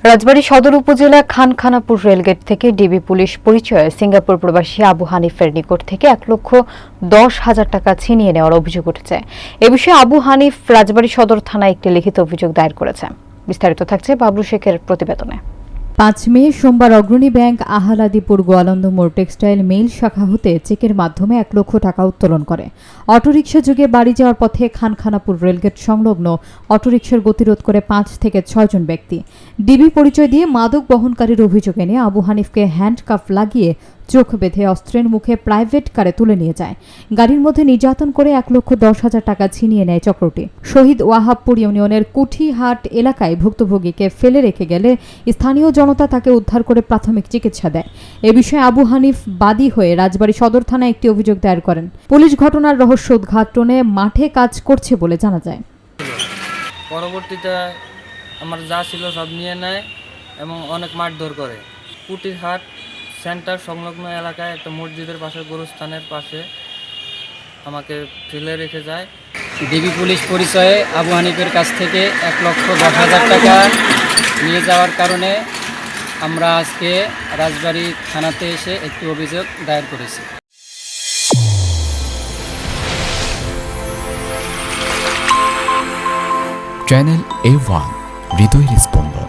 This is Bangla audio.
রাজবাড়ী সদর উপজেলা খানখানাপুর রেলগেট থেকে ডিবি পুলিশ পরিচয়ে সিঙ্গাপুর প্রবাসী আবু হানিফের নিকট থেকে 1,10,000 টাকা ছিনিয়ে নেওয়ার অভিযোগ উঠেছে। এ বিষয়ে আবু হানিফ রাজবাড়ী সদর থানায় একটি লিখিত অভিযোগ দায়ের করেছে। বিস্তারিত থাকছে বাবলু শেখের প্রতিবেদনে। 5 মে সোমবার অগ্রণী ব্যাংক আহালাদিপুর গোয়ালন্দ মোড় টেক্সটাইল মেইল শাখা হতে চেকের মাধ্যমে 1 লক্ষ টাকা উত্তোলন করে। অটোরিকশা যোগে বাড়ি যাওয়ার পথে খানখানাপুর রেলগেট সংলগ্ন অটোরিকশার গতিরোধ করে 5 থেকে 6 জন ব্যক্তি ডিবি পরিচয় দিয়ে মাদক বহনকারীর অভিযোগ এনে আবু হানিফকে হ্যান্ডকাফ লাগিয়ে চোখ বেঁধে অস্ত্রের মুখে প্রাইভেট কারে তুলে নিয়ে যায়। গাড়ির মধ্যে নির্যাতন করে 1,10,000 টাকা ছিনিয়ে নেয় চক্রটি। শহীদ ওয়াহাবপুর ইউনিয়নের কুঠিহাট এলাকায় ভুক্তভোগীকে ফেলে রেখে গেলে স্থানীয় জনতা তাকে উদ্ধার করে প্রাথমিক চিকিৎসা দেয়। এ বিষয়ে আবু হানিফ বাদী হয়ে রাজবাড়ী সদর থানায় একটি অভিযোগ দায়ের করেন। পুলিশ ঘটনার রহস্য উদ্ঘাটনে মাঠে কাজ করছে বলে জানা যায়। পরবর্তীতে আমার যা ছিল সব নিয়ে নেয় এবং অনেক মারধর করে। কুঠিরহাট সেন্টার সংলগ্ন এলাকায় একটা মসজিদের পাশে গোরস্থানের পাশে আমাকে ফেলে রেখে যায়। ডিবি পুলিশ পরিচয়ে আবু হানিফের কাছ থেকে 1,10,000 টাকা নিয়ে যাওয়ার কারণে আমরা আজকে রাজবাড়ী থানাতে এসে একটি অভিযোগ দায়ের করেছি। চ্যানেল A1 হৃদয়ের স্পন্দন।